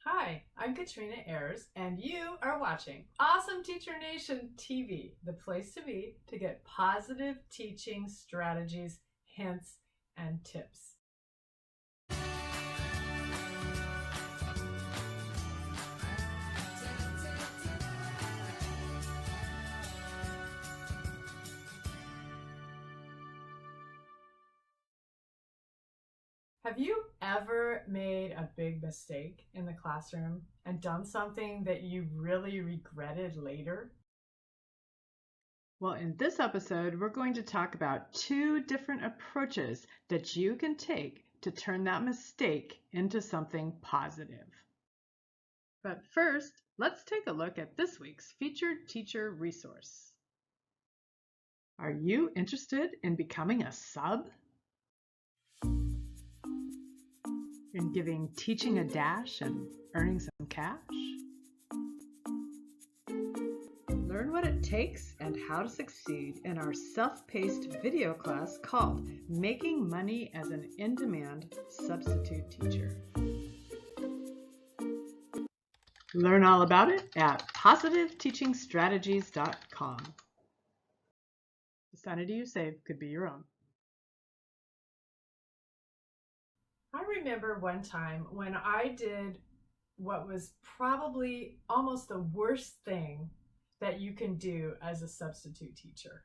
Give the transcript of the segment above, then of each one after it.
Hi, I'm Katrina Ayers, and you are watching Awesome Teacher Nation TV, the place to be to get positive teaching strategies, hints, and tips. Have you ever made a big mistake in the classroom and done something that you really regretted later? Well, in this episode, we're going to talk about two different approaches that you can take to turn that mistake into something positive. But first, let's take a look at this week's featured teacher resource. Are you interested in becoming a sub? In giving teaching a dash and earning some cash? Learn what it takes and how to succeed in our self-paced video class called Making Money as an In-Demand Substitute Teacher. Learn all about it at positiveteachingstrategies.com. The sanity you save could be your own. I remember one time when I did what was probably almost the worst thing that you can do as a substitute teacher.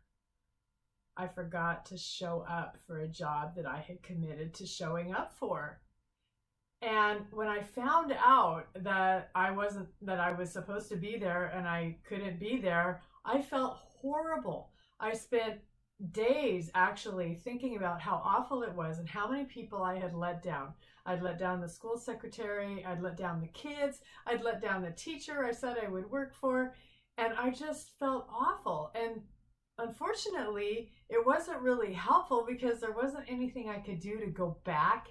I forgot to show up for a job that I had committed to showing up for. And when I found out that I was supposed to be there and I couldn't be there, I felt horrible. I spent days actually thinking about how awful it was and how many people I had let down. I'd let down the school secretary, I'd let down the kids, I'd let down the teacher I said I would work for, and I just felt awful. And unfortunately, it wasn't really helpful because there wasn't anything I could do to go back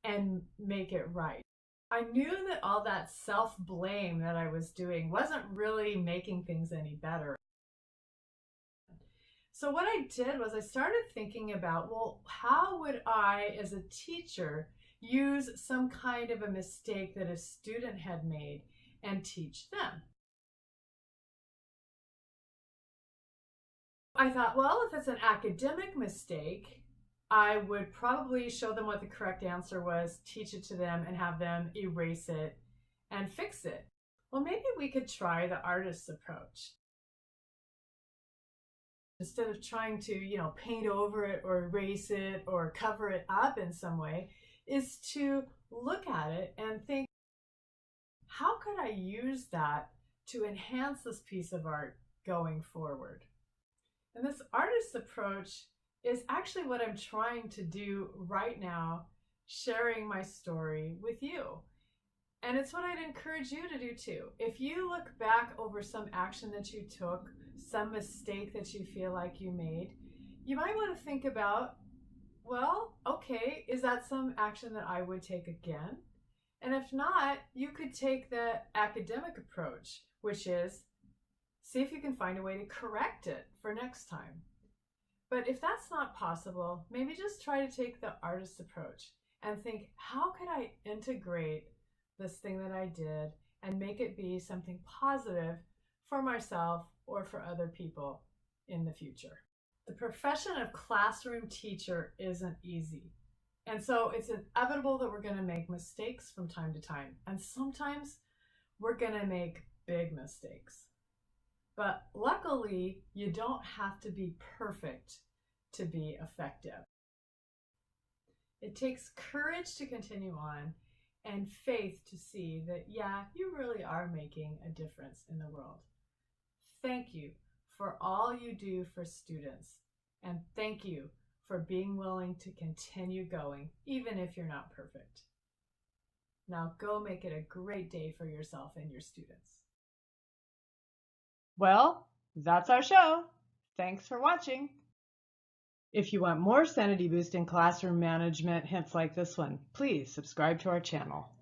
and make it right. I knew that all that self-blame that I was doing wasn't really making things any better. So what I did was I started thinking about, well, how would I, as a teacher, use some kind of a mistake that a student had made and teach them? I thought, well, if it's an academic mistake, I would probably show them what the correct answer was, teach it to them, and have them erase it and fix it. Well, maybe we could try the artist's approach. Instead of trying to, paint over it or erase it or cover it up in some way, is to look at it and think, how could I use that to enhance this piece of art going forward? And this artist's approach is actually what I'm trying to do right now, sharing my story with you. And it's what I'd encourage you to do too. If you look back over some action that you took, some mistake that you feel like you made, you might want to think about, well, okay, is that some action that I would take again? And if not, you could take the academic approach, which is see if you can find a way to correct it for next time. But if that's not possible, maybe just try to take the artist approach and think, how could I integrate this thing that I did and make it be something positive for myself or for other people in the future? The profession of classroom teacher isn't easy. And so it's inevitable that we're going to make mistakes from time to time. And sometimes we're going to make big mistakes. But luckily, you don't have to be perfect to be effective. It takes courage to continue on and faith to see that, yeah, you really are making a difference in the world. Thank you for all you do for students. And thank you for being willing to continue going, even if you're not perfect. Now go make it a great day for yourself and your students. Well, that's our show. Thanks for watching. If you want more sanity boosting classroom management hints like this one, please subscribe to our channel.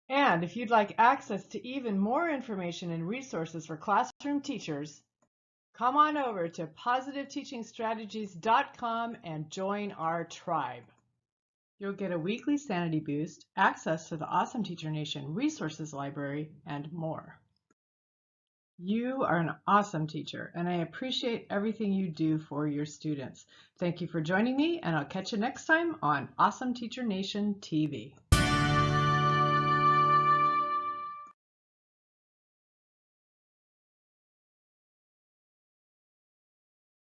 And if you'd like access to even more information and resources for classroom teachers, come on over to positiveteachingstrategies.com and join our tribe. You'll get a weekly sanity boost, access to the Awesome Teacher Nation resources library, and more. You are an awesome teacher, and I appreciate everything you do for your students. Thank you for joining me, and I'll catch you next time on Awesome Teacher Nation TV.